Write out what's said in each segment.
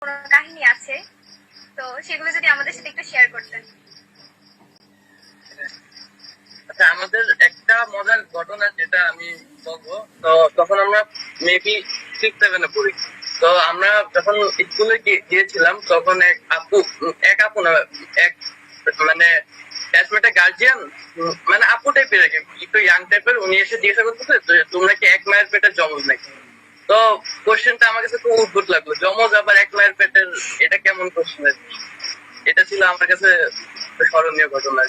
কোনো কাহিনী আছে, তো সেগুলো যদি আমাদের সাথে একটু শেয়ার করতেন। আচ্ছা, আমাদের একটা মজার ঘটনা যেটা আমি বলবো, তো তখন আমরা মেবি 6-7 পড়ি। তো আমরা যখন স্কুলে গিয়েছিলাম তখন এক আপু না, এক মানে ব্যাচমেটের গার্জিয়ান, মানে আপু টাইপের একটু ইয়াং টাইপের, উনি এসে জিজ্ঞাসা করতেছে তোমরা কি এক মায়ের পেটের জমজ নাকি। তো কোশ্চেনটা আমার কাছে খুব অদ্ভুত লাগলো, জমজ আবার এক মায়ের পেটের, এটা কেমন কোশ্চেন। এটা ছিল আমার কাছে স্মরণীয় ঘটনা।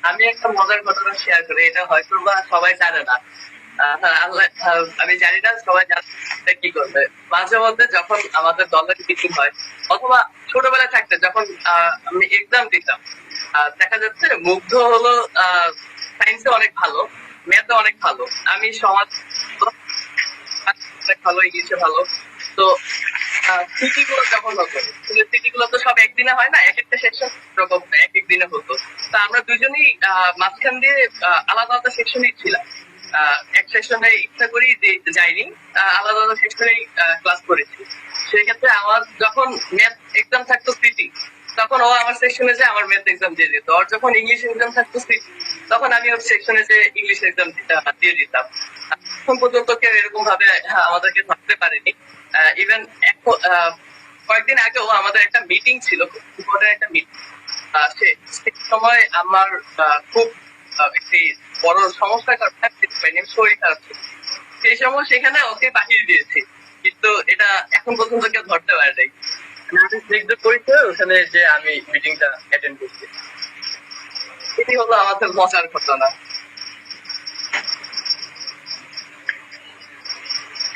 আমি একটা মজার ঘটনা শেয়ার করি, এটা হয়তো বা সবাই জানে না। আমি জানি না সবাই জানতে কি করবে। মাঝে মধ্যে যখন আমাদের দলের মিটিং হয়, অথবা ছোটবেলায় থাকতে যখন আমি এক্সাম দিতাম, দেখা যাচ্ছে মুগ্ধ হলো সায়েন্সে অনেক ভালো, ম্যাথে অনেক ভালো, আমি সমাজ অনেক ভালো, ইংলিশে ভালো। তো সিটি গুলো যখন হতো, সিটি গুলো তো সব একদিনে হয় না, এক একটা সেকশন এরকম এক এক দিনে হতো। তা আমরা দুজনেই মাঝখান দিয়ে আলাদা আলাদা সেকশনেই ছিলাম। এক সেকশনে ইচ্ছা করি যাইনি, আলাদা আলাদা সেকশনেই ক্লাস করেছি। সেক্ষেত্রে আমার যখন ম্যাথ এক্সাম থাকতো সিটি, তখন ও আমার সেকশনে যে আমার ম্যাথ এক্সাম দিয়ে দিত। আর যখন ইংলিশ এক্সাম থাকতো সিটি, তখন আমি ওর সেকশনে যে ইংলিশ এক্সাম দিয়ে দিতাম। এখন পর্যন্ত কেউ এরকম ভাবে আমাদেরকে ভাবতে পারেনি। ইভেন কয়েকদিন আগেও আমাদের একটা মিটিং ছিল, খুব ইম্পর্টেন্ট একটা মিটিং। সেই সময় আমার খুব একটি বড় সমস্যার কারণে শরীর খারাপ ছিল। সেই সময় সেখানে ওকে পাঠিয়ে দিয়েছি, কিন্তু এটা এখন পর্যন্ত কেউ ধরতে পারে নাই। আমি স্নিগ্ধ করেছি ওখানে যে আমি মিটিংটা অ্যাটেন্ড করছি। এটি হলো আমাদের মজার ঘটনা।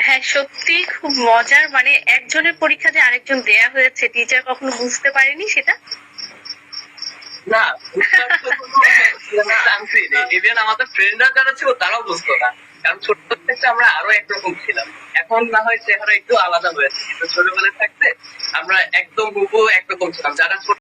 হ্যাঁ, সত্যি খুব মজার। মানে একজনের পরীক্ষা যে আরেকজন দেয়া হয়েছে, টিচার কখনো বুঝতে পারেনি সেটা। না, ইভেন আমাদের ফ্রেন্ডরা যারা ছিল তারাও বুঝতো না, কারণ ছোট থেকে আমরা আরো একরকম ছিলাম। এখন না হয় চেহারা একটু আলাদা হয়েছে, কিন্তু ছোটবেলায় থাকতে আমরা একদম হুবহু একরকম ছিলাম। যারা ছোট